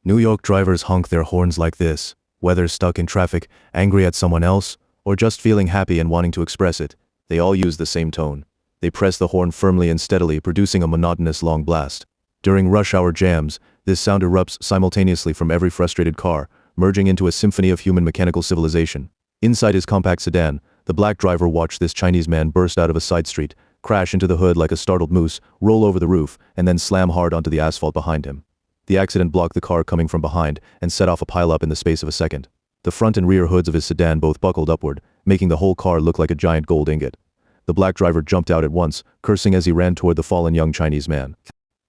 New York drivers honk their horns like this, whether stuck in traffic, angry at someone else, or just feeling happy and wanting to express it. They all use the same tone. They press the horn firmly and steadily, producing a monotonous long blast. During rush hour jams, this sound erupts simultaneously from every frustrated car, merging into a symphony of human mechanical civilization. Inside his compact sedan, the black driver watched this Chinese man burst out of a side street, crash into the hood like a startled moose, roll over the roof, and then slam hard onto the asphalt behind him. The accident blocked the car coming from behind and set off a pileup in the space of a second. The front and rear hoods of his sedan both buckled upward, making the whole car look like a giant gold ingot. The black driver jumped out at once, cursing as he ran toward the fallen young Chinese man.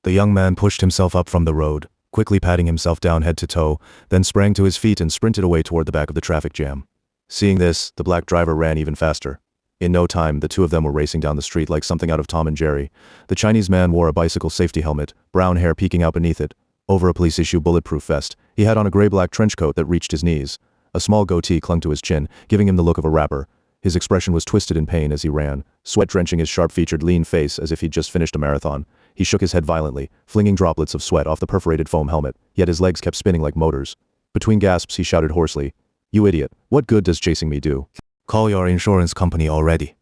The young man pushed himself up from the road, quickly patting himself down head to toe, then sprang to his feet and sprinted away toward the back of the traffic jam. Seeing this, the black driver ran even faster. In no time, the two of them were racing down the street like something out of Tom and Jerry. The Chinese man wore a bicycle safety helmet, brown hair peeking out beneath it. Over a police-issue bulletproof vest, he had on a gray-black trench coat that reached his knees. A small goatee clung to his chin, giving him the look of a rapper. His expression was twisted in pain as he ran, sweat drenching his sharp-featured lean face as if he'd just finished a marathon. He shook his head violently, flinging droplets of sweat off the perforated foam helmet, yet his legs kept spinning like motors. Between gasps he shouted hoarsely, "You idiot, what good does chasing me do? Call your insurance company already."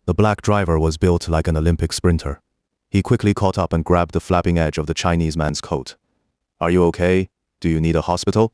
The black driver was built like an Olympic sprinter. He quickly caught up and grabbed the flapping edge of the Chinese man's coat. "Are you okay? Do you need a hospital?"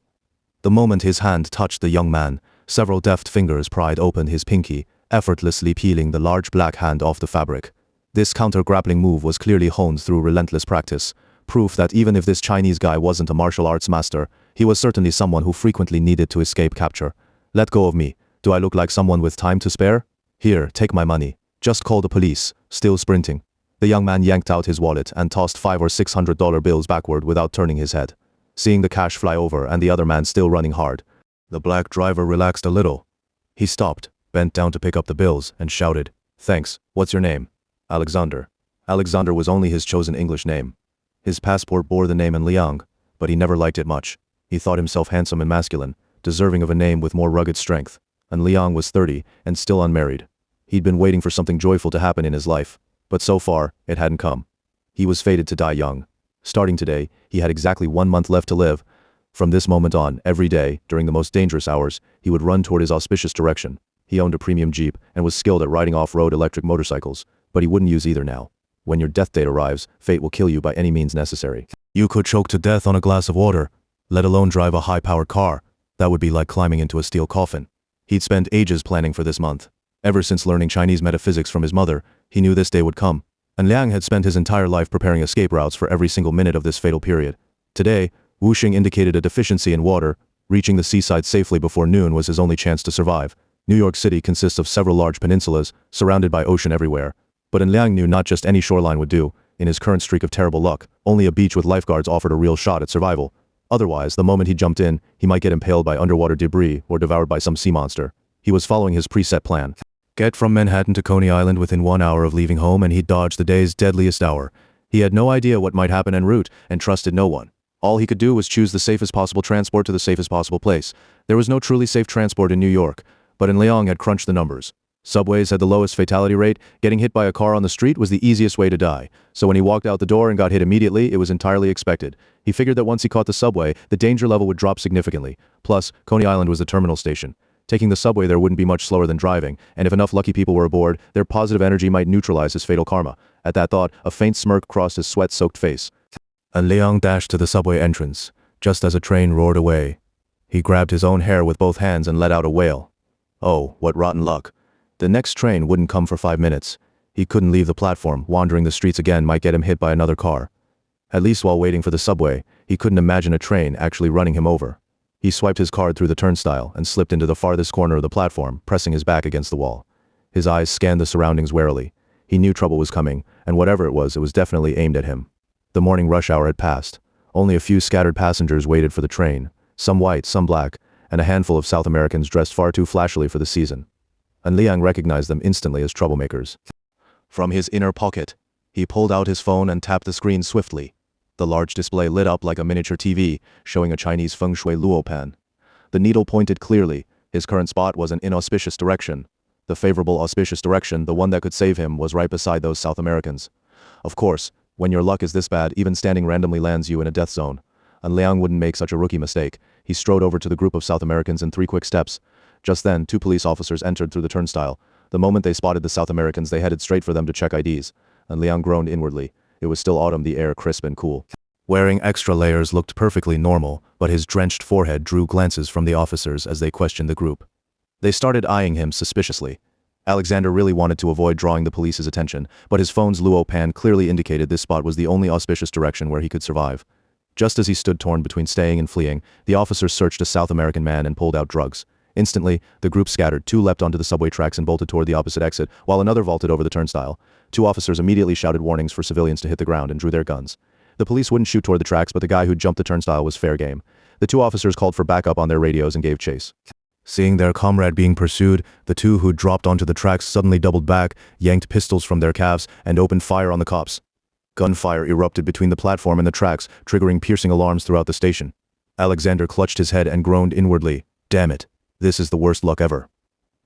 The moment his hand touched the young man, several deft fingers pried open his pinky, effortlessly peeling the large black hand off the fabric. This counter-grappling move was clearly honed through relentless practice, proof that even if this Chinese guy wasn't a martial arts master, he was certainly someone who frequently needed to escape capture. "Let go of me. Do I look like someone with time to spare? Here, take my money. Just call the police." Still sprinting, the young man yanked out his wallet and tossed $500 or $600 bills backward without turning his head. Seeing the cash fly over and the other man still running hard, the black driver relaxed a little. He stopped, bent down to pick up the bills, and shouted, "Thanks, what's your name?" "Alexander." Alexander was only his chosen English name. His passport bore the name Liang, but he never liked it much. He thought himself handsome and masculine, deserving of a name with more rugged strength. And Liang was 30 and still unmarried. He'd been waiting for something joyful to happen in his life, but so far, it hadn't come. He was fated to die young. Starting today, he had exactly 1 month left to live. From this moment on, every day, during the most dangerous hours, he would run toward his auspicious direction. He owned a premium Jeep and was skilled at riding off-road electric motorcycles, but he wouldn't use either now. When your death date arrives, fate will kill you by any means necessary. You could choke to death on a glass of water, let alone drive a high-powered car. That would be like climbing into a steel coffin. He'd spent ages planning for this month. Ever since learning Chinese metaphysics from his mother, he knew this day would come. And Liang had spent his entire life preparing escape routes for every single minute of this fatal period. Today, whooshing indicated a deficiency in water. Reaching the seaside safely before noon was his only chance to survive. New York City consists of several large peninsulas, surrounded by ocean everywhere. But Liang knew not just any shoreline would do. In his current streak of terrible luck, only a beach with lifeguards offered a real shot at survival. Otherwise, the moment he jumped in, he might get impaled by underwater debris or devoured by some sea monster. He was following his preset plan. Get from Manhattan to Coney Island within 1 hour of leaving home, and he'd dodge the day's deadliest hour. He had no idea what might happen en route, and trusted no one. All he could do was choose the safest possible transport to the safest possible place. There was no truly safe transport in New York, but Liang had crunched the numbers. Subways had the lowest fatality rate. Getting hit by a car on the street was the easiest way to die. So when he walked out the door and got hit immediately, it was entirely expected. He figured that once he caught the subway, the danger level would drop significantly. Plus, Coney Island was the terminal station. Taking the subway there wouldn't be much slower than driving, and if enough lucky people were aboard, their positive energy might neutralize his fatal karma. At that thought, a faint smirk crossed his sweat-soaked face. And Liang dashed to the subway entrance, just as a train roared away. He grabbed his own hair with both hands and let out a wail. Oh, what rotten luck. The next train wouldn't come for 5 minutes. He couldn't leave the platform. Wandering the streets again might get him hit by another car. At least while waiting for the subway, he couldn't imagine a train actually running him over. He swiped his card through the turnstile and slipped into the farthest corner of the platform, pressing his back against the wall. His eyes scanned the surroundings warily. He knew trouble was coming, and whatever it was definitely aimed at him. The morning rush hour had passed. Only a few scattered passengers waited for the train, some white, some black, and a handful of South Americans dressed far too flashily for the season. And Liang recognized them instantly as troublemakers. From his inner pocket, he pulled out his phone and tapped the screen swiftly. The large display lit up like a miniature TV, showing a Chinese Feng Shui luopan. The needle pointed clearly. His current spot was an inauspicious direction. The favorable auspicious direction, the one that could save him, was right beside those South Americans. Of course, when your luck is this bad, even standing randomly lands you in a death zone. and Liang wouldn't make such a rookie mistake. He strode over to the group of South Americans in 3 quick steps. Just then, 2 police officers entered through the turnstile. The moment they spotted the South Americans, they headed straight for them to check IDs, and Liang groaned inwardly. It was still autumn, the air crisp and cool. Wearing extra layers looked perfectly normal, but his drenched forehead drew glances from the officers as they questioned the group. They started eyeing him suspiciously. Alexander really wanted to avoid drawing the police's attention, but his phone's luo pan clearly indicated this spot was the only auspicious direction where he could survive. Just as he stood torn between staying and fleeing, the officers searched a South American man and pulled out drugs. Instantly, the group scattered. 2 leapt onto the subway tracks and bolted toward the opposite exit, while another vaulted over the turnstile. 2 officers immediately shouted warnings for civilians to hit the ground and drew their guns. The police wouldn't shoot toward the tracks, but the guy who'd jumped the turnstile was fair game. The 2 officers called for backup on their radios and gave chase. Seeing their comrade being pursued, the 2 who dropped onto the tracks suddenly doubled back, yanked pistols from their calves, and opened fire on the cops. Gunfire erupted between the platform and the tracks, triggering piercing alarms throughout the station. Alexander clutched his head and groaned inwardly. Damn it. This is the worst luck ever.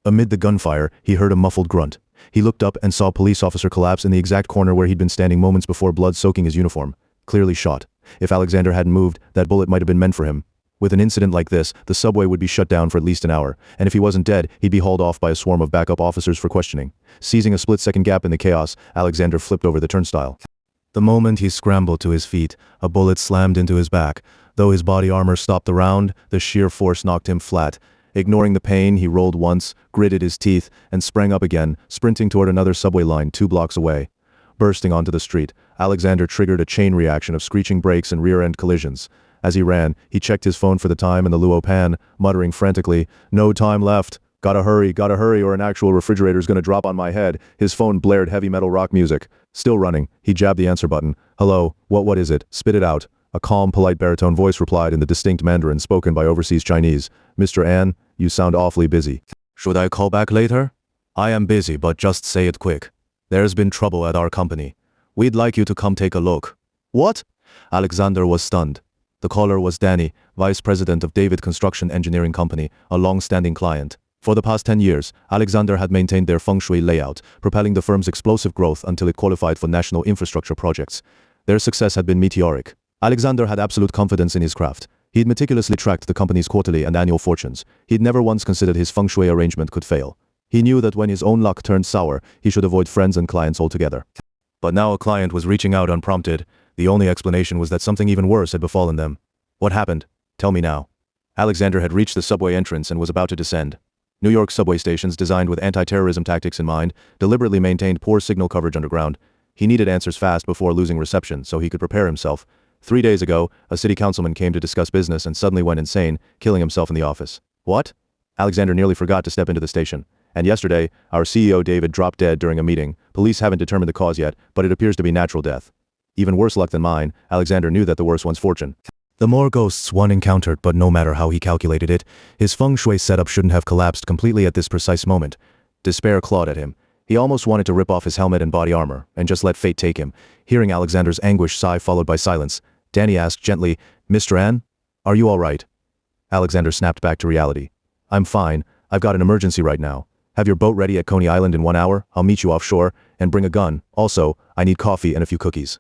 Amid the gunfire, he heard a muffled grunt. He looked up and saw a police officer collapse in the exact corner where he'd been standing moments before, blood soaking his uniform. Clearly shot. If Alexander hadn't moved, that bullet might have been meant for him. With an incident like this, the subway would be shut down for at least an hour, and if he wasn't dead, he'd be hauled off by a swarm of backup officers for questioning. Seizing a split-second gap in the chaos, Alexander flipped over the turnstile. The moment he scrambled to his feet, a bullet slammed into his back. Though his body armor stopped the round, the sheer force knocked him flat. Ignoring the pain, he rolled once, gritted his teeth, and sprang up again, sprinting toward another subway line 2 blocks away. Bursting onto the street, Alexander triggered a chain reaction of screeching brakes and rear-end collisions. As he ran, he checked his phone for the time and the luo pan, muttering frantically, "No time left. Gotta hurry, or an actual refrigerator's gonna drop on my head." His phone blared heavy metal rock music. Still running, he jabbed the answer button. "Hello, what is it? Spit it out." A calm, polite baritone voice replied in the distinct Mandarin spoken by overseas Chinese. "Mr. An, you sound awfully busy. Should I call back later?" "I am busy, but just say it quick. There's been trouble at our company. We'd like you to come take a look." "What?" Alexander was stunned. The caller was Danny, vice president of David Construction Engineering Company, a long-standing client. For the past 10 years, Alexander had maintained their Feng Shui layout, propelling the firm's explosive growth until it qualified for national infrastructure projects. Their success had been meteoric. Alexander had absolute confidence in his craft. He'd meticulously tracked the company's quarterly and annual fortunes. He'd never once considered his Feng Shui arrangement could fail. He knew that when his own luck turned sour, he should avoid friends and clients altogether. But now a client was reaching out unprompted. The only explanation was that something even worse had befallen them. What happened? Tell me now. Alexander had reached the subway entrance and was about to descend. New York subway stations, designed with anti-terrorism tactics in mind, deliberately maintained poor signal coverage underground. He needed answers fast before losing reception so he could prepare himself. 3 days ago, a city councilman came to discuss business and suddenly went insane, killing himself in the office. What? Alexander nearly forgot to step into the station. And yesterday, our CEO David dropped dead during a meeting. Police haven't determined the cause yet, but it appears to be natural death. Even worse luck than mine, Alexander knew that the worse one's fortune. The more ghosts one encountered, but no matter how he calculated it, his Feng Shui setup shouldn't have collapsed completely at this precise moment. Despair clawed at him. He almost wanted to rip off his helmet and body armor, and just let fate take him. Hearing Alexander's anguished sigh followed by silence, Danny asked gently, "Mr. An? Are you all right?" Alexander snapped back to reality. "I'm fine. I've got an emergency right now. Have your boat ready at Coney Island in 1 hour. I'll meet you offshore, and bring a gun. Also, I need coffee and a few cookies."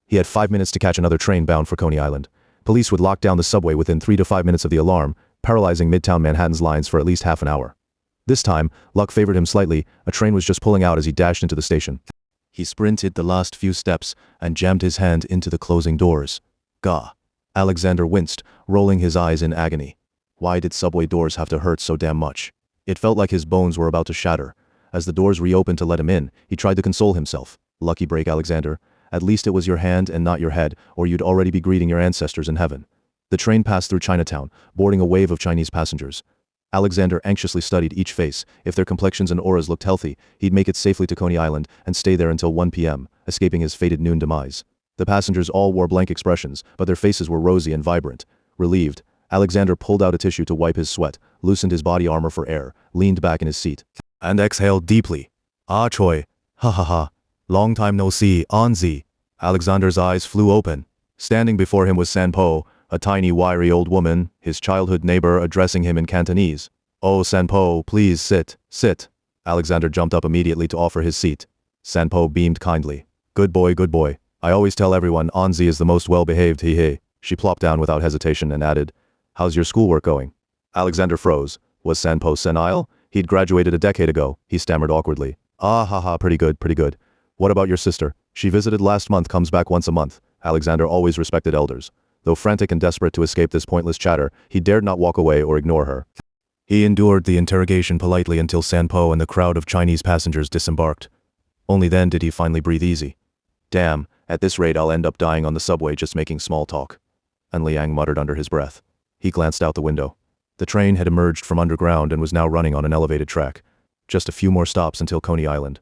He had 5 minutes to catch another train bound for Coney Island. Police would lock down the subway within 3 to 5 minutes of the alarm, paralyzing Midtown Manhattan's lines for at least half an hour. This time, luck favored him slightly. A train was just pulling out as he dashed into the station. He sprinted the last few steps and jammed his hand into the closing doors. Gah! Alexander winced, rolling his eyes in agony. Why did subway doors have to hurt so damn much? It felt like his bones were about to shatter. As the doors reopened to let him in, he tried to console himself. Lucky break, Alexander. At least it was your hand and not your head, or you'd already be greeting your ancestors in heaven. The train passed through Chinatown, boarding a wave of Chinese passengers. Alexander anxiously studied each face. If their complexions and auras looked healthy, he'd make it safely to Coney Island and stay there until 1 p.m., escaping his fated noon demise. The passengers all wore blank expressions, but their faces were rosy and vibrant. Relieved, Alexander pulled out a tissue to wipe his sweat, loosened his body armor for air, leaned back in his seat, and exhaled deeply. "Ah, Choi. Ha ha ha. Long time no see, Anzi." Alexander's eyes flew open. Standing before him was Sanpo, a tiny, wiry old woman, his childhood neighbor, addressing him in Cantonese. "Oh, Sanpo, please sit, sit." Alexander jumped up immediately to offer his seat. Sanpo beamed kindly. Good boy, good boy. I always tell everyone Anzi is the most well-behaved, he." She plopped down without hesitation and added, "How's your schoolwork going?" Alexander froze. Was Sanpo senile? He'd graduated a decade ago, he stammered awkwardly. Ah haha, pretty good, pretty good. What about your sister? She visited last month, comes back once a month. Alexander always respected elders. Though frantic and desperate to escape this pointless chatter, he dared not walk away or ignore her. He endured the interrogation politely until Sanpo and the crowd of Chinese passengers disembarked. Only then did he finally breathe easy. Damn, at this rate I'll end up dying on the subway just making small talk. And Liang muttered under his breath. He glanced out the window. The train had emerged from underground and was now running on an elevated track. Just a few more stops until Coney Island.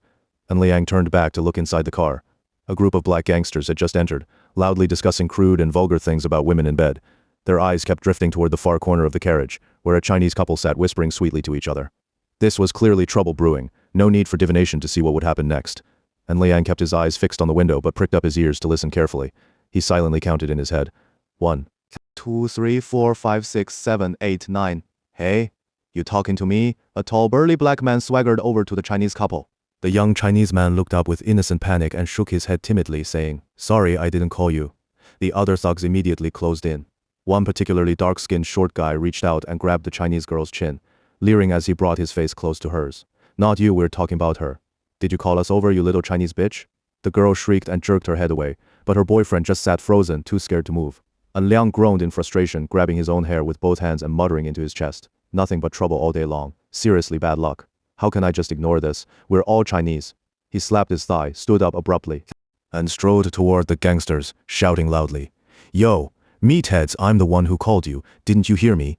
And Liang turned back to look inside the car. A group of black gangsters had just entered, loudly discussing crude and vulgar things about women in bed. Their eyes kept drifting toward the far corner of the carriage, where a Chinese couple sat whispering sweetly to each other. This was clearly trouble brewing, no need for divination to see what would happen next. And Liang kept his eyes fixed on the window but pricked up his ears to listen carefully. He silently counted in his head. 1, 2, 3, 4, 5, 6, 7, 8, 9. Hey, you talking to me? A tall burly black man swaggered over to the Chinese couple. The young Chinese man looked up with innocent panic and shook his head timidly, saying, "Sorry, I didn't call you." The other thugs immediately closed in. One particularly dark-skinned short guy reached out and grabbed the Chinese girl's chin, leering as he brought his face close to hers. "Not you, we're talking about her. Did you call us over, you little Chinese bitch?" The girl shrieked and jerked her head away, but her boyfriend just sat frozen, too scared to move. And Liang groaned in frustration, grabbing his own hair with both hands and muttering into his chest. Nothing but trouble all day long. Seriously bad luck. How can I just ignore this? We're all Chinese. He slapped his thigh, stood up abruptly, and strode toward the gangsters, shouting loudly, "Yo, meatheads, I'm the one who called you. Didn't you hear me?"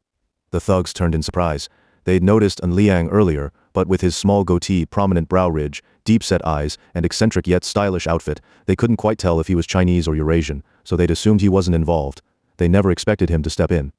The thugs turned in surprise. They'd noticed An Liang earlier, but with his small goatee, prominent brow ridge, deep-set eyes, and eccentric yet stylish outfit, they couldn't quite tell if he was Chinese or Eurasian, so they'd assumed he wasn't involved. They never expected him to step in.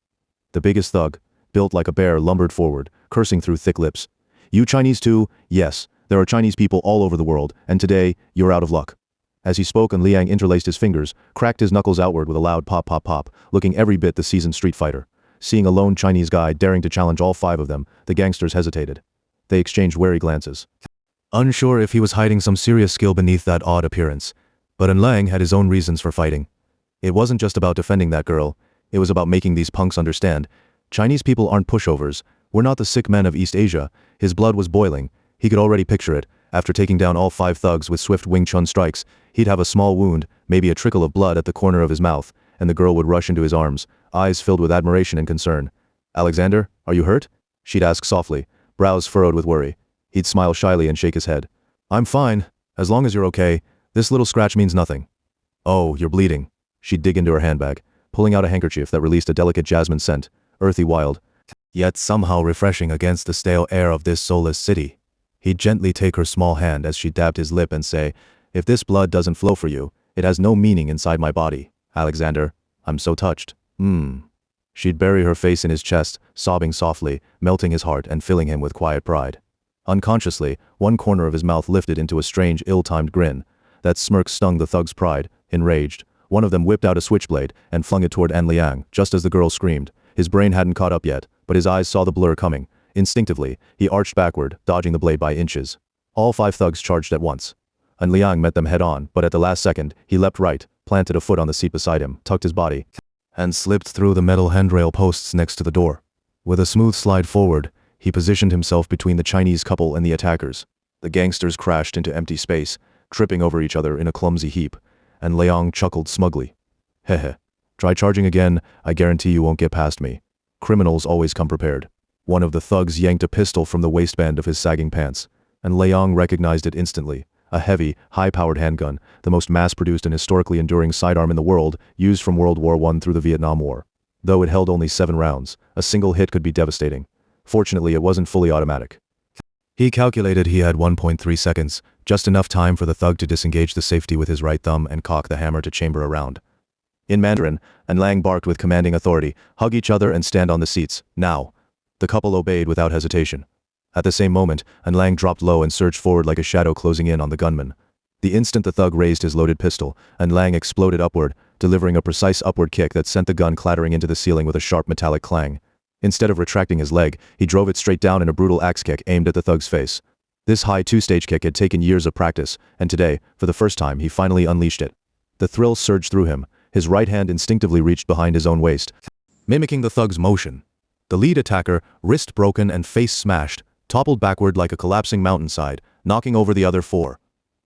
The biggest thug, built like a bear, lumbered forward, cursing through thick lips. "You Chinese too? Yes, there are Chinese people all over the world, and today, you're out of luck." As he spoke, and Liang interlaced his fingers, cracked his knuckles outward with a loud pop pop pop, looking every bit the seasoned street fighter. Seeing a lone Chinese guy daring to challenge all 5 of them, the gangsters hesitated. They exchanged wary glances, unsure if he was hiding some serious skill beneath that odd appearance. But An Liang had his own reasons for fighting. It wasn't just about defending that girl, it was about making these punks understand. Chinese people aren't pushovers. We're not the sick men of East Asia. His blood was boiling. He could already picture it. After taking down all 5 thugs with swift Wing Chun strikes, he'd have a small wound, maybe a trickle of blood at the corner of his mouth, and the girl would rush into his arms, eyes filled with admiration and concern. "Alexander, are you hurt?" she'd ask softly, brows furrowed with worry. He'd smile shyly and shake his head. "I'm fine, as long as you're okay. This little scratch means nothing." "Oh, you're bleeding." She'd dig into her handbag, pulling out a handkerchief that released a delicate jasmine scent, earthy wild, yet somehow refreshing against the stale air of this soulless city. He'd gently take her small hand as she dabbed his lip and say, "If this blood doesn't flow for you, it has no meaning inside my body. Alexander, I'm so touched." She'd bury her face in his chest, sobbing softly, melting his heart and filling him with quiet pride. Unconsciously, one corner of his mouth lifted into a strange, ill-timed grin. That smirk stung the thug's pride. Enraged, one of them whipped out a switchblade and flung it toward An Liang, just as the girl screamed. His brain hadn't caught up yet, but his eyes saw the blur coming. Instinctively, he arched backward, dodging the blade by inches. All 5 thugs charged at once. An Liang met them head-on, but at the last second, he leapt right, planted a foot on the seat beside him, tucked his body, and slipped through the metal handrail posts next to the door. With a smooth slide forward, he positioned himself between the Chinese couple and the attackers. The gangsters crashed into empty space, tripping over each other in a clumsy heap, and Liang chuckled smugly. "Heh. Try charging again, I guarantee you won't get past me. Criminals always come prepared." One of the thugs yanked a pistol from the waistband of his sagging pants, and Liang recognized it instantly. A heavy, high-powered handgun, the most mass-produced and historically enduring sidearm in the world, used from World War I through the Vietnam War. Though it held only 7 rounds, a single hit could be devastating. Fortunately, it wasn't fully automatic. He calculated he had 1.3 seconds, just enough time for the thug to disengage the safety with his right thumb and cock the hammer to chamber a round. In Mandarin, An Liang barked with commanding authority, "Hug each other and stand on the seats, now." The couple obeyed without hesitation. At the same moment, An Liang dropped low and surged forward like a shadow closing in on the gunman. The instant the thug raised his loaded pistol, An Liang exploded upward, delivering a precise upward kick that sent the gun clattering into the ceiling with a sharp metallic clang. Instead of retracting his leg, he drove it straight down in a brutal axe kick aimed at the thug's face. This high 2-stage kick had taken years of practice, and today, for the first time, he finally unleashed it. The thrill surged through him. His right hand instinctively reached behind his own waist, mimicking the thug's motion. The lead attacker, wrist broken and face smashed, toppled backward like a collapsing mountainside, knocking over the other four.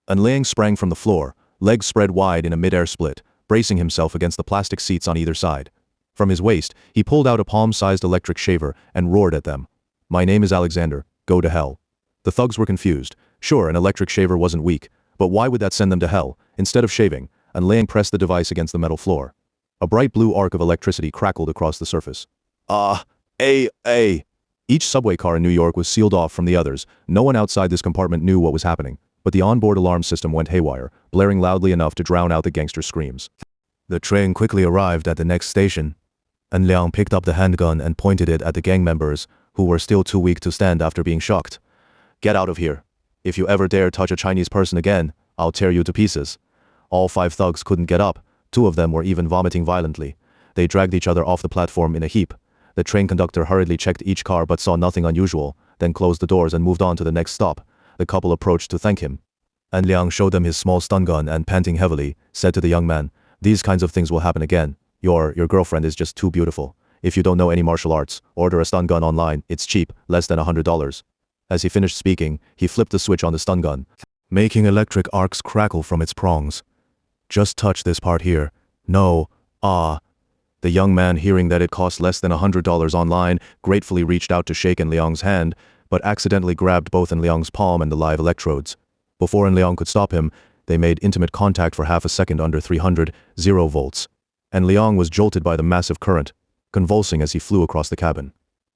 Liang sprang from the floor, legs spread wide in a mid-air split, bracing himself against the plastic seats on either side. From his waist, he pulled out a palm-sized electric shaver and roared at them. "My name is Alexander. Go to hell." The thugs were confused. Sure, an electric shaver wasn't weak, but why would that send them to hell? Instead of shaving, Liang pressed the device against the metal floor. A bright blue arc of electricity crackled across the surface. Each subway car in New York was sealed off from the others. No one outside this compartment knew what was happening, but the onboard alarm system went haywire, blaring loudly enough to drown out the gangster screams. The train quickly arrived at the next station. Liang picked up the handgun and pointed it at the gang members, who were still too weak to stand after being shocked. "Get out of here. If you ever dare touch a Chinese person again, I'll tear you to pieces." All 5 thugs couldn't get up. 2 of them were even vomiting violently. They dragged each other off the platform in a heap. The train conductor hurriedly checked each car but saw nothing unusual, then closed the doors and moved on to the next stop. The couple approached to thank him. Liang showed them his small stun gun and, panting heavily, said to the young man, "These kinds of things will happen again. Your girlfriend is just too beautiful. If you don't know any martial arts, order a stun gun online. It's cheap, less than $100. As he finished speaking, he flipped the switch on the stun gun, making electric arcs crackle from its prongs. "Just touch this part here. No, The young man, hearing that it cost less than $100 online, gratefully reached out to shake Liang's hand, but accidentally grabbed both Liang's palm and the live electrodes. Before Liang could stop him, they made intimate contact for half a second under 300 volts. Liang was jolted by the massive current, convulsing as he flew across the cabin.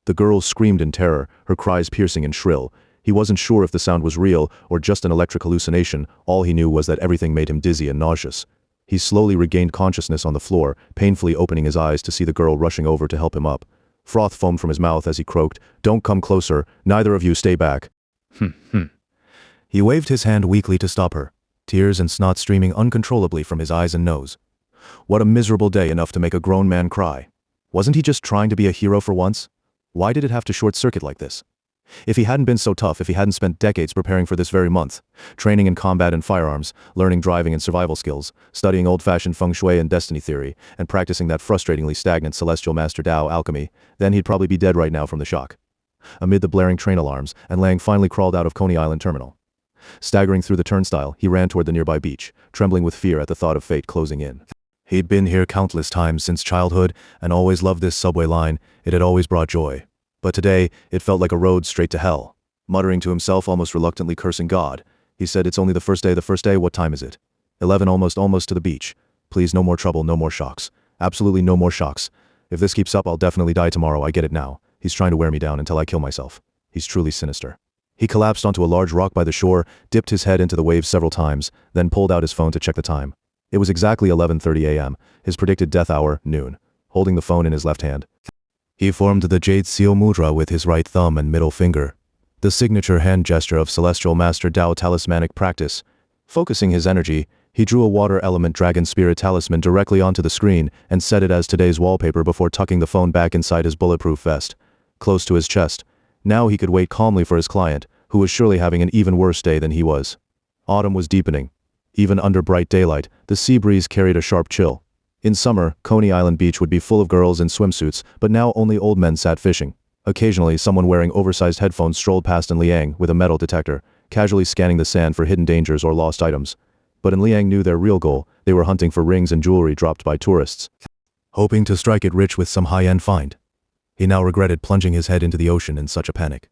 The girl screamed in terror, her cries piercing and shrill. He wasn't sure if the sound was real or just an electric hallucination. All he knew was that everything made him dizzy and nauseous. He slowly regained consciousness on the floor, painfully opening his eyes to see the girl rushing over to help him up. Froth foamed from his mouth as he croaked, "Don't come closer, neither of you stay back." He waved his hand weakly to stop her, tears and snot streaming uncontrollably from his eyes and nose. What a miserable day, enough to make a grown man cry. Wasn't he just trying to be a hero for once? Why did it have to short-circuit like this? If he hadn't been so tough, if he hadn't spent decades preparing for this very month, training in combat and firearms, learning driving and survival skills, studying old-fashioned Feng Shui and destiny theory, and practicing that frustratingly stagnant celestial master Tao alchemy, then he'd probably be dead right now from the shock. Amid the blaring train alarms, Liang finally crawled out of Coney Island Terminal. Staggering through the turnstile, he ran toward the nearby beach, trembling with fear at the thought of fate closing in. He'd been here countless times since childhood and always loved this subway line. It had always brought joy. But today, it felt like a road straight to hell. Muttering to himself, almost reluctantly cursing God, he said, "It's only the first day, what time is it? 11, almost to the beach. Please, no more trouble, no more shocks. Absolutely no more shocks. If this keeps up, I'll definitely die tomorrow, I get it now. He's trying to wear me down until I kill myself. He's truly sinister." He collapsed onto a large rock by the shore, dipped his head into the waves several times, then pulled out his phone to check the time. It was exactly 11:30 a.m., his predicted death hour, noon. Holding the phone in his left hand, he formed the Jade Seal Mudra with his right thumb and middle finger, the signature hand gesture of Celestial Master Tao talismanic practice. Focusing his energy, he drew a water element dragon spirit talisman directly onto the screen and set it as today's wallpaper before tucking the phone back inside his bulletproof vest, close to his chest. Now he could wait calmly for his client, who was surely having an even worse day than he was. Autumn was deepening. Even under bright daylight, the sea breeze carried a sharp chill. In summer, Coney Island Beach would be full of girls in swimsuits, but now only old men sat fishing. Occasionally, someone wearing oversized headphones strolled past Liang with a metal detector, casually scanning the sand for hidden dangers or lost items. But Liang knew their real goal. They were hunting for rings and jewelry dropped by tourists, hoping to strike it rich with some high-end find. He now regretted plunging his head into the ocean in such a panic.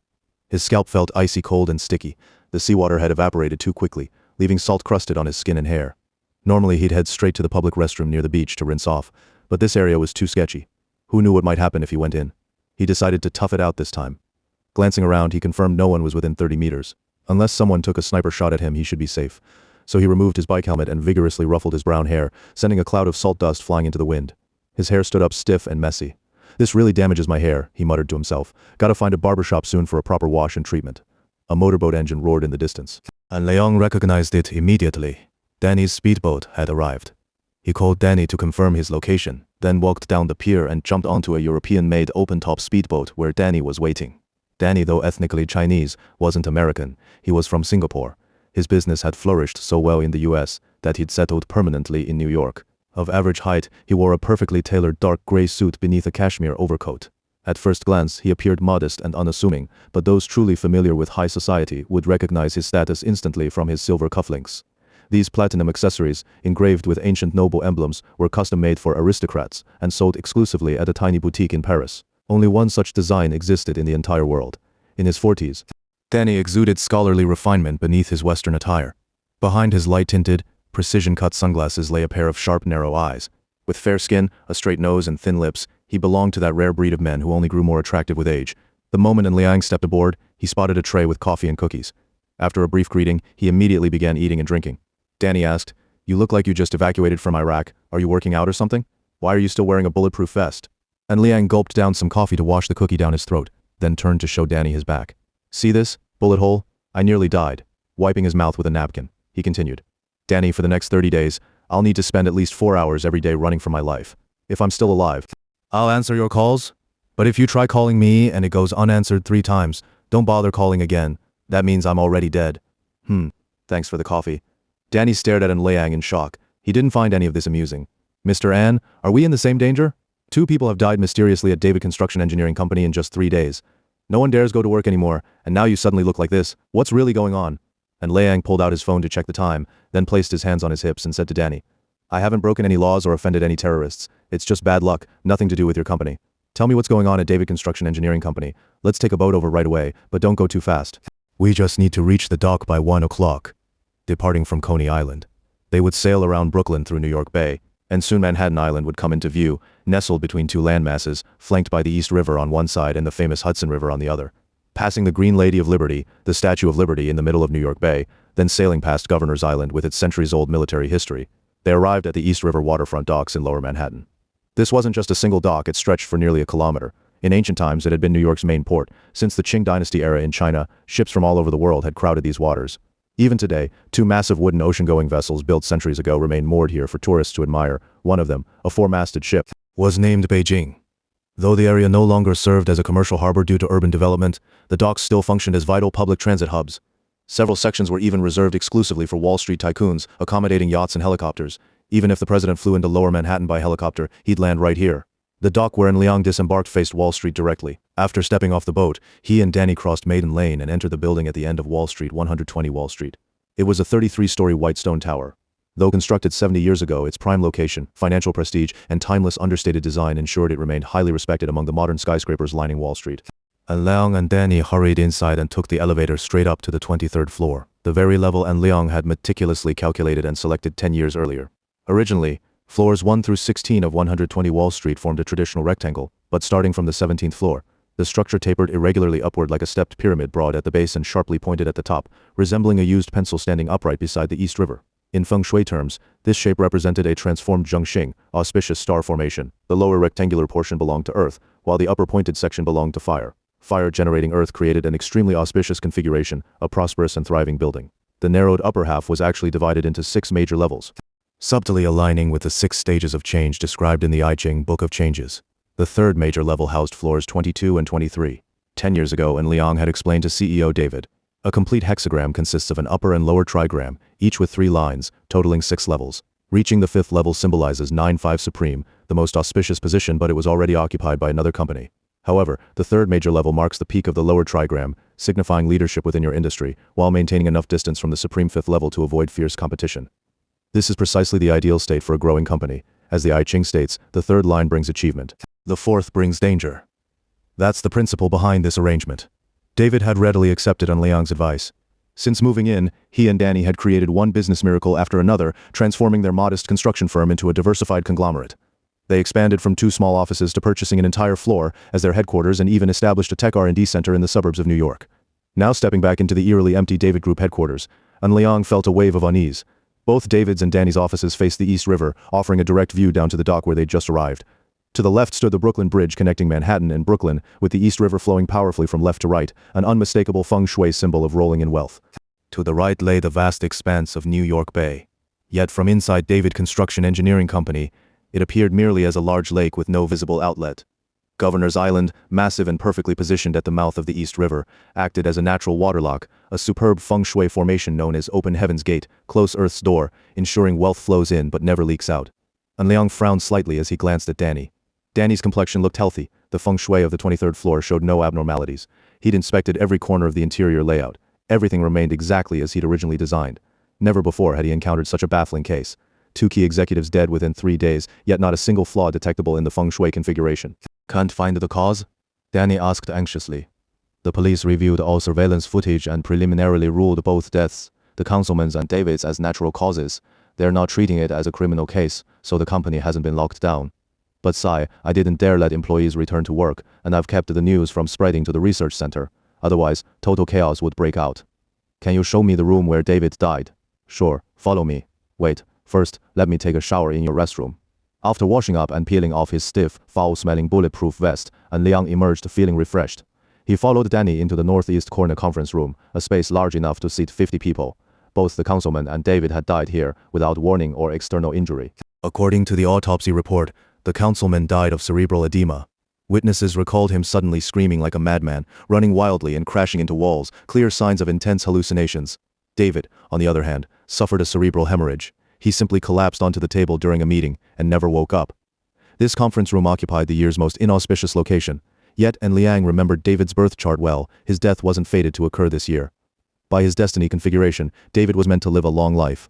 His scalp felt icy cold and sticky. The seawater had evaporated too quickly, leaving salt crusted on his skin and hair. Normally he'd head straight to the public restroom near the beach to rinse off, but this area was too sketchy. Who knew what might happen if he went in? He decided to tough it out this time. Glancing around, he confirmed no one was within 30 meters. Unless someone took a sniper shot at him, he should be safe. So he removed his bike helmet and vigorously ruffled his brown hair, sending a cloud of salt dust flying into the wind. His hair stood up stiff and messy. "This really damages my hair," he muttered to himself. "Gotta find a barbershop soon for a proper wash and treatment." A motorboat engine roared in the distance, and Liang recognized it immediately. Danny's speedboat had arrived. He called Danny to confirm his location, then walked down the pier and jumped onto a European-made open-top speedboat where Danny was waiting. Danny, though ethnically Chinese, wasn't American. He was from Singapore. His business had flourished so well in the US that he'd settled permanently in New York. Of average height, he wore a perfectly tailored dark gray suit beneath a cashmere overcoat. At first glance, he appeared modest and unassuming, but those truly familiar with high society would recognize his status instantly from his silver cufflinks. These platinum accessories, engraved with ancient noble emblems, were custom-made for aristocrats and sold exclusively at a tiny boutique in Paris. Only one such design existed in the entire world. In his 40s, Danny exuded scholarly refinement beneath his Western attire. Behind his light-tinted, precision-cut sunglasses lay a pair of sharp, narrow eyes. With fair skin, a straight nose, and thin lips, he belonged to that rare breed of men who only grew more attractive with age. The moment Liang stepped aboard, he spotted a tray with coffee and cookies. After a brief greeting, he immediately began eating and drinking. Danny asked, "You look like you just evacuated from Iraq. Are you working out or something? Why are you still wearing a bulletproof vest?" And Liang gulped down some coffee to wash the cookie down his throat, then turned to show Danny his back. "See this? Bullet hole? I nearly died." Wiping his mouth with a napkin, he continued, "Danny, for the next 30 days, I'll need to spend at least 4 hours every day running for my life. If I'm still alive, I'll answer your calls. But if you try calling me and it goes unanswered 3 times, don't bother calling again. That means I'm already dead." Thanks for the coffee. Danny stared at Liang in shock. He didn't find any of this amusing. "Mr. An, are we in the same danger? 2 people have died mysteriously at David Construction Engineering Company in just 3 days. No one dares go to work anymore, and now you suddenly look like this. What's really going on?" And Liang pulled out his phone to check the time, then placed his hands on his hips and said to Danny, "I haven't broken any laws or offended any terrorists. It's just bad luck, nothing to do with your company. Tell me what's going on at David Construction Engineering Company. Let's take a boat over right away, but don't go too fast. We just need to reach the dock by 1 o'clock. Departing from Coney Island, they would sail around Brooklyn through New York Bay, and soon Manhattan Island would come into view, nestled between 2 landmasses, flanked by the East River on one side and the famous Hudson River on the other. Passing the Green Lady of Liberty, the Statue of Liberty in the middle of New York Bay, then sailing past Governor's Island with its centuries-old military history, they arrived at the East River waterfront docks in Lower Manhattan. This wasn't just a single dock, it stretched for nearly a kilometer. In ancient times, it had been New York's main port. Since the Qing Dynasty era in China, ships from all over the world had crowded these waters. Even today, 2 massive wooden ocean-going vessels built centuries ago remain moored here for tourists to admire. One of them, a 4-masted ship, was named Beijing. Though the area no longer served as a commercial harbor due to urban development, the docks still functioned as vital public transit hubs. Several sections were even reserved exclusively for Wall Street tycoons, accommodating yachts and helicopters. Even if the president flew into Lower Manhattan by helicopter, he'd land right here. The dock wherein Liang disembarked faced Wall Street directly. After stepping off the boat, he and Danny crossed Maiden Lane and entered the building at the end of Wall Street, 120 Wall Street. It was a 33-story white stone tower. Though constructed 70 years ago, its prime location, financial prestige, and timeless understated design ensured it remained highly respected among the modern skyscrapers lining Wall Street. Liang and Danny hurried inside and took the elevator straight up to the 23rd floor, the very level Liang had meticulously calculated and selected 10 years earlier. Originally, floors 1 through 16 of 120 Wall Street formed a traditional rectangle, but starting from the 17th floor, the structure tapered irregularly upward like a stepped pyramid, broad at the base and sharply pointed at the top, resembling a used pencil standing upright beside the East River. In Feng Shui terms, this shape represented a transformed zhengxing, auspicious star formation. The lower rectangular portion belonged to earth, while the upper pointed section belonged to fire. Fire-generating earth created an extremely auspicious configuration, a prosperous and thriving building. The narrowed upper half was actually divided into 6 major levels, subtly aligning with the 6 stages of change described in the I Ching Book of Changes. The 3rd major level housed floors 22 and 23. 10 years ago, Liang had explained to CEO David, a complete hexagram consists of an upper and lower trigram, each with 3 lines, totaling 6 levels. Reaching the 5th level symbolizes 9-5 Supreme, the most auspicious position, but it was already occupied by another company. However, the 3rd major level marks the peak of the lower trigram, signifying leadership within your industry, while maintaining enough distance from the supreme 5th level to avoid fierce competition. This is precisely the ideal state for a growing company. As the I Ching states, the 3rd line brings achievement. The 4th brings danger. That's the principle behind this arrangement. David had readily accepted on Liang's advice. Since moving in, he and Danny had created one business miracle after another, transforming their modest construction firm into a diversified conglomerate. They expanded from 2 small offices to purchasing an entire floor as their headquarters and even established a tech R&D center in the suburbs of New York. Now stepping back into the eerily empty David Group headquarters, Liang felt a wave of unease. Both David's and Danny's offices faced the East River, offering a direct view down to the dock where they'd just arrived. To the left stood the Brooklyn Bridge connecting Manhattan and Brooklyn, with the East River flowing powerfully from left to right, an unmistakable Feng Shui symbol of rolling in wealth. To the right lay the vast expanse of New York Bay. Yet from inside David Construction Engineering Company, it appeared merely as a large lake with no visible outlet. Governor's Island, massive and perfectly positioned at the mouth of the East River, acted as a natural waterlock, a superb Feng Shui formation known as Open Heaven's Gate, close Earth's door, ensuring wealth flows in but never leaks out. And Liang frowned slightly as he glanced at Danny. Danny's complexion looked healthy. The feng shui of the 23rd floor showed no abnormalities. He'd inspected every corner of the interior layout. Everything remained exactly as he'd originally designed. Never before had he encountered such a baffling case. 2 key executives dead within 3 days, yet not a single flaw detectable in the feng shui configuration. Can't find the cause? Danny asked anxiously. The police reviewed all surveillance footage and preliminarily ruled both deaths, the councilman's and David's, as natural causes. They're not treating it as a criminal case, so the company hasn't been locked down. But Sai, I didn't dare let employees return to work, and I've kept the news from spreading to the research center. Otherwise, total chaos would break out. Can you show me the room where David died? Sure, follow me. Wait, first, let me take a shower in your restroom. After washing up and peeling off his stiff, foul-smelling bulletproof vest, and Liang emerged feeling refreshed. He followed Danny into the northeast corner conference room, a space large enough to seat 50 people. Both the councilman and David had died here without warning or external injury. According to the autopsy report, the councilman died of cerebral edema. Witnesses recalled him suddenly screaming like a madman, running wildly and crashing into walls, clear signs of intense hallucinations. David, on the other hand, suffered a cerebral hemorrhage. He simply collapsed onto the table during a meeting and never woke up. This conference room occupied the year's most inauspicious location. Yet, and Liang remembered David's birth chart well, his death wasn't fated to occur this year. By his destiny configuration, David was meant to live a long life.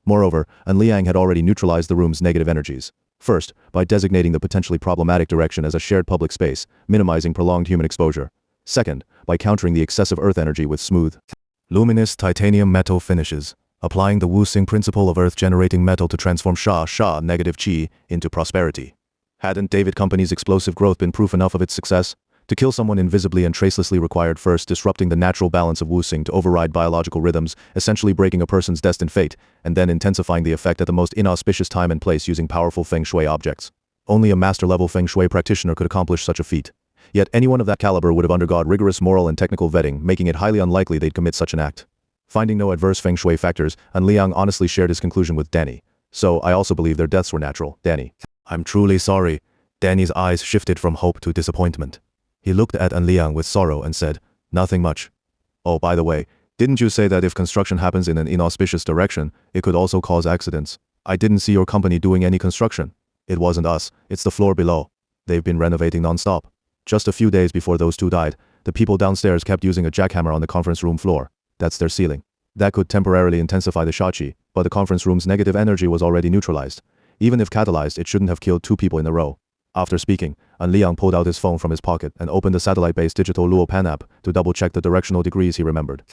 Moreover, and Liang had already neutralized the room's negative energies. First, by designating the potentially problematic direction as a shared public space, minimizing prolonged human exposure. Second, by countering the excessive earth energy with smooth, luminous titanium metal finishes, applying the Wu-Xing principle of earth-generating metal to transform sha negative qi into prosperity. Hadn't David Company's explosive growth been proof enough of its success? To kill someone invisibly and tracelessly required first disrupting the natural balance of Wu-Xing to override biological rhythms, essentially breaking a person's destined fate, and then intensifying the effect at the most inauspicious time and place using powerful Feng Shui objects. Only a master-level Feng Shui practitioner could accomplish such a feat. Yet anyone of that caliber would have undergone rigorous moral and technical vetting, making it highly unlikely they'd commit such an act. Finding no adverse Feng Shui factors, and Liang honestly shared his conclusion with Danny. So, I also believe their deaths were natural, Danny. I'm truly sorry. Danny's eyes shifted from hope to disappointment. He looked at An Liang with sorrow and said, nothing much. Oh, by the way, didn't you say that if construction happens in an inauspicious direction, it could also cause accidents? I didn't see your company doing any construction. It wasn't us, it's the floor below. They've been renovating non-stop. Just a few days before those two died, the people downstairs kept using a jackhammer on the conference room floor. That's their ceiling. That could temporarily intensify the shachi, but the conference room's negative energy was already neutralized. Even if catalyzed, it shouldn't have killed 2 people in a row. After speaking, An Liang pulled out his phone from his pocket and opened the satellite-based digital Luo Pan app to double-check the directional degrees he remembered.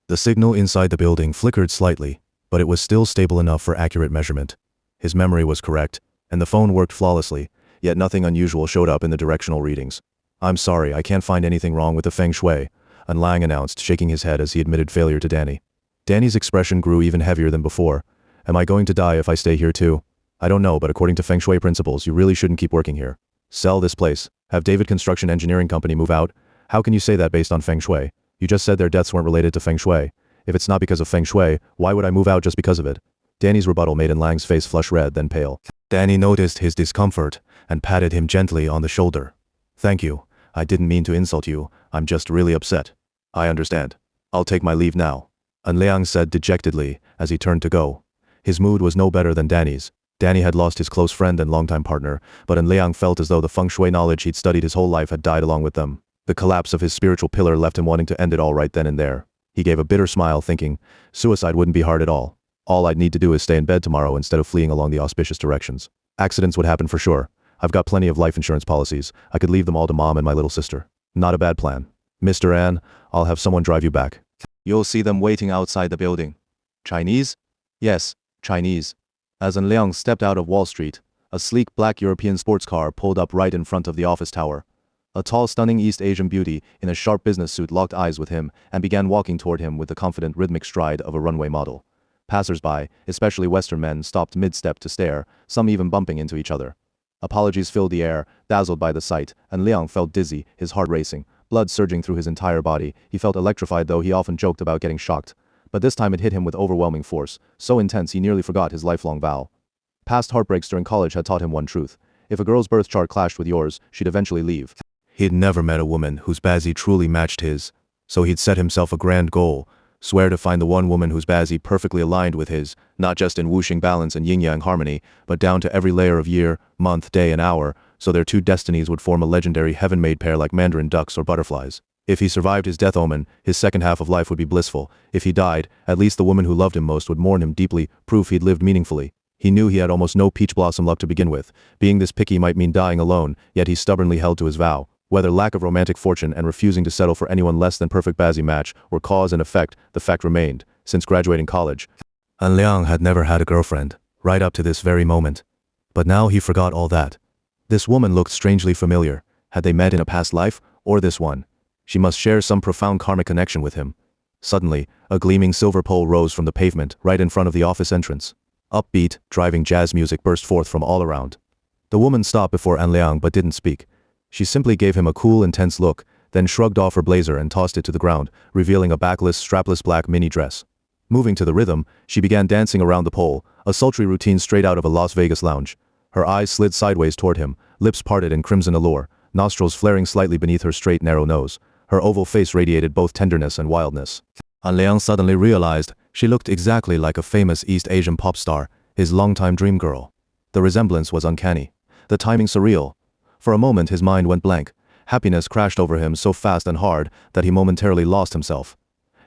The signal inside the building flickered slightly, but it was still stable enough for accurate measurement. His memory was correct, and the phone worked flawlessly, yet nothing unusual showed up in the directional readings. I'm sorry, I can't find anything wrong with the Feng Shui, An Liang announced, shaking his head as he admitted failure to Danny. Danny's expression grew even heavier than before. Am I going to die if I stay here too? I don't know, but according to Feng Shui principles, you really shouldn't keep working here. Sell this place. Have David Construction Engineering Company move out. How can you say that based on Feng Shui? You just said their deaths weren't related to Feng Shui. If it's not because of Feng Shui, why would I move out just because of it? Danny's rebuttal made An Liang's face flush red, then pale. Danny noticed his discomfort and patted him gently on the shoulder. Thank you. I didn't mean to insult you. I'm just really upset. I understand. I'll take my leave now. An Liang said dejectedly as he turned to go. His mood was no better than Danny's. Danny had lost his close friend and longtime partner, but An Liang felt as though the Feng Shui knowledge he'd studied his whole life had died along with them. The collapse of his spiritual pillar left him wanting to end it all right then and there. He gave a bitter smile, thinking, suicide wouldn't be hard at all. All I'd need to do is stay in bed tomorrow instead of fleeing along the auspicious directions. Accidents would happen for sure. I've got plenty of life insurance policies. I could leave them all to Mom and my little sister. Not a bad plan. Mr. An, I'll have someone drive you back. You'll see them waiting outside the building. Chinese? Yes, Chinese. As An Liang stepped out of Wall Street, a sleek black European sports car pulled up right in front of the office tower. A tall, stunning East Asian beauty in a sharp business suit locked eyes with him and began walking toward him with the confident rhythmic stride of a runway model. Passers-by, especially Western men, stopped mid-step to stare, some even bumping into each other. Apologies filled the air, dazzled by the sight, and Liang felt dizzy, his heart racing, blood surging through his entire body. He felt electrified, though he often joked about getting shocked. But this time it hit him with overwhelming force, so intense he nearly forgot his lifelong vow. Past heartbreaks during college had taught him one truth. If a girl's birth chart clashed with yours, she'd eventually leave. He'd never met a woman whose Bazzi truly matched his, so he'd set himself a grand goal, Swear to find the one woman whose bazi perfectly aligned with his, not just in whooshing balance and yin-yang harmony, but down to every layer of year, month, day and hour, so their two destinies would form a legendary heaven-made pair like mandarin ducks or butterflies. If he survived his death omen, his second half of life would be blissful. If he died, at least the woman who loved him most would mourn him deeply, proof he'd lived meaningfully. He knew he had almost no peach blossom luck to begin with. Being this picky might mean dying alone, yet he stubbornly held to his vow. Whether lack of romantic fortune and refusing to settle for anyone less than perfect bazi match were cause and effect, the fact remained, since graduating college, An Liang had never had a girlfriend, right up to this very moment. But now he forgot all that. This woman looked strangely familiar. Had they met in a past life, or this one? She must share some profound karmic connection with him. Suddenly, a gleaming silver pole rose from the pavement right in front of the office entrance. Upbeat, driving jazz music burst forth from all around. The woman stopped before An Liang but didn't speak. She simply gave him a cool, intense look, then shrugged off her blazer and tossed it to the ground, revealing a backless, strapless black mini dress. Moving to the rhythm, she began dancing around the pole, a sultry routine straight out of a Las Vegas lounge. Her eyes slid sideways toward him, lips parted in crimson allure, nostrils flaring slightly beneath her straight, narrow nose. Her oval face radiated both tenderness and wildness. An Liang suddenly realized she looked exactly like a famous East Asian pop star, his longtime dream girl. The resemblance was uncanny, the timing surreal. For a moment his mind went blank. Happiness crashed over him so fast and hard that he momentarily lost himself.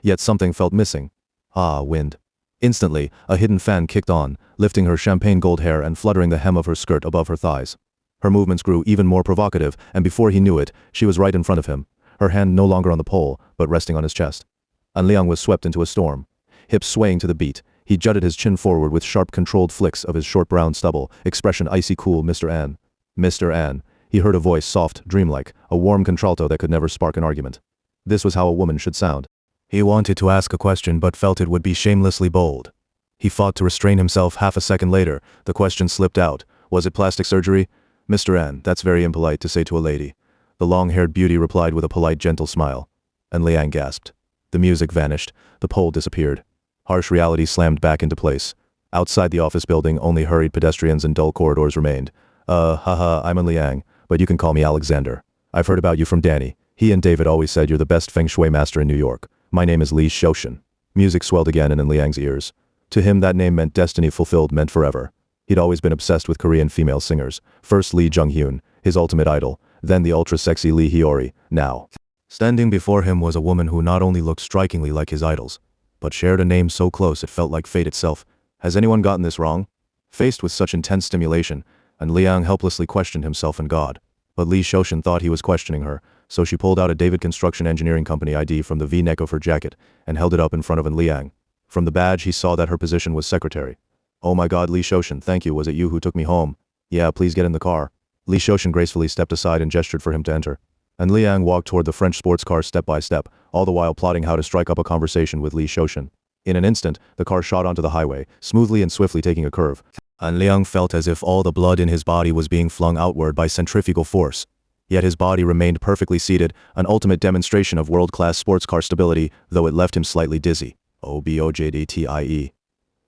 Yet something felt missing. Ah, wind. Instantly, a hidden fan kicked on, lifting her champagne gold hair and fluttering the hem of her skirt above her thighs. Her movements grew even more provocative, and before he knew it, she was right in front of him, her hand no longer on the pole, but resting on his chest. An Liang was swept into a storm. Hips swaying to the beat, he jutted his chin forward with sharp controlled flicks of his short brown stubble, expression icy cool. Mr. An. Mr. An. He heard a voice soft, dreamlike, a warm contralto that could never spark an argument. This was how a woman should sound. He wanted to ask a question but felt it would be shamelessly bold. He fought to restrain himself. Half a second later, the question slipped out. Was it plastic surgery? Mr. An, that's very impolite to say to a lady. The long-haired beauty replied with a polite, gentle smile. And Liang gasped. The music vanished. The pole disappeared. Harsh reality slammed back into place. Outside the office building, only hurried pedestrians and dull corridors remained. Haha, I'm An Liang, but you can call me Alexander. I've heard about you from Danny. He and David always said you're the best Feng Shui master in New York. My name is Li Shoshin. Music swelled again in An Liang's ears. To him that name meant destiny fulfilled, meant forever. He'd always been obsessed with Korean female singers. First Lee Jung-hyun, his ultimate idol, then the ultra-sexy Lee Hyori, now. Standing before him was a woman who not only looked strikingly like his idols, but shared a name so close it felt like fate itself. Has anyone gotten this wrong? Faced with such intense stimulation, An Liang helplessly questioned himself and God. But Li Shoshin thought he was questioning her, so she pulled out a David Construction Engineering Company ID from the V-neck of her jacket and held it up in front of An Liang. From the badge he saw that her position was secretary. Oh my God, Li Shoshin, thank you. Was it you who took me home? Yeah, please get in the car. Li Shoshin gracefully stepped aside and gestured for him to enter. And Liang walked toward the French sports car step by step, all the while plotting how to strike up a conversation with Li Shoshin. In an instant, the car shot onto the highway, smoothly and swiftly taking a curve. An Liang felt as if all the blood in his body was being flung outward by centrifugal force. Yet his body remained perfectly seated, an ultimate demonstration of world-class sports car stability, though it left him slightly dizzy. OBOJDTIE.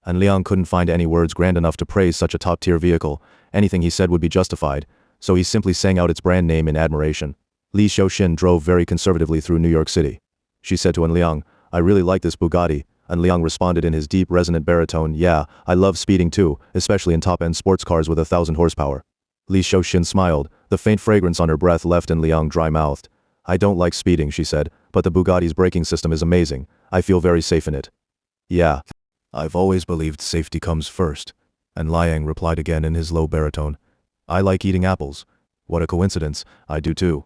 An Liang couldn't find any words grand enough to praise such a top-tier vehicle. Anything he said would be justified, so he simply sang out its brand name in admiration. Li Shoshin drove very conservatively through New York City. She said to An Liang, I really like this Bugatti. An Liang responded in his deep, resonant baritone, yeah, I love speeding too, especially in top-end sports cars with 1,000 horsepower. Li Shoshin smiled. The faint fragrance on her breath left An Liang dry-mouthed. I don't like speeding, she said, but the Bugatti's braking system is amazing. I feel very safe in it. Yeah. I've always believed safety comes first. An Liang replied again in his low baritone. I like eating apples. What a coincidence, I do too.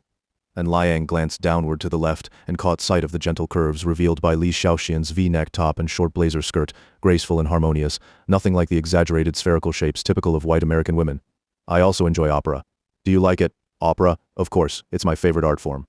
And Liang glanced downward to the left and caught sight of the gentle curves revealed by Li Shaoxian's V-neck top and short blazer skirt, graceful and harmonious, nothing like the exaggerated spherical shapes typical of white American women. I also enjoy opera. Do you like it? Opera? Of course, it's my favorite art form.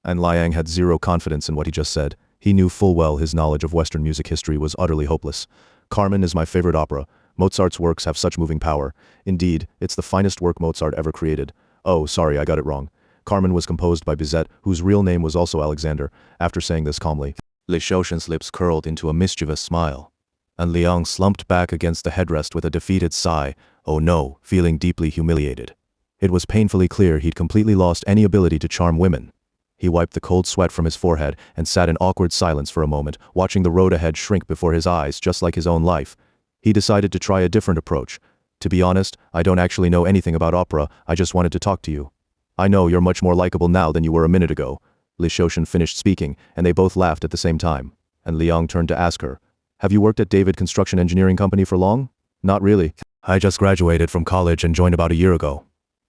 And Liang had zero confidence in what he just said. He knew full well his knowledge of Western music history was utterly hopeless. Carmen is my favorite opera. Mozart's works have such moving power. Indeed, it's the finest work Mozart ever created. Oh, sorry, I got it wrong. Carmen was composed by Bizet, whose real name was also Alexander. After saying this calmly, Li Shoshin's lips curled into a mischievous smile. And Liang slumped back against the headrest with a defeated sigh, oh no, feeling deeply humiliated. It was painfully clear he'd completely lost any ability to charm women. He wiped the cold sweat from his forehead and sat in awkward silence for a moment, watching the road ahead shrink before his eyes just like his own life. He decided to try a different approach. To be honest, I don't actually know anything about opera, I just wanted to talk to you. I know you're much more likable now than you were a minute ago. Li Shouchen finished speaking, and they both laughed at the same time. And Liang turned to ask her, have you worked at David Construction Engineering Company for long? Not really. I just graduated from college and joined about a year ago.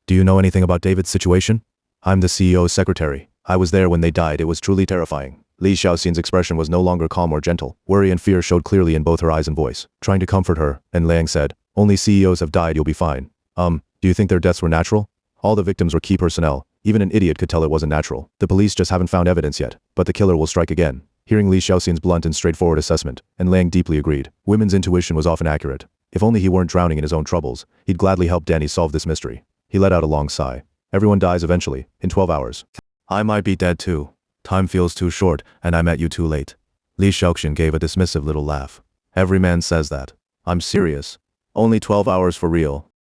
Do you know anything about David's situation? I'm the CEO's secretary. I was there when they died. It was truly terrifying. Li Xiaoxin's expression was no longer calm or gentle. Worry and fear showed clearly in both her eyes and voice. Trying to comfort her, and Liang said, only CEOs have died, you'll be fine. Do you think their deaths were natural? All the victims were key personnel. Even an idiot could tell it wasn't natural. The police just haven't found evidence yet, but the killer will strike again. Hearing Li Xiaoxin's blunt and straightforward assessment, and Liang deeply agreed. Women's intuition was often accurate. If only he weren't drowning in his own troubles, he'd gladly help Danny solve this mystery. He let out a long sigh. Everyone dies eventually, in 12 hours. I might be dead too. Time feels too short, and I met you too late. Li Xiaoxin gave a dismissive little laugh. Every man says that. I'm serious. Only 12 hours for real.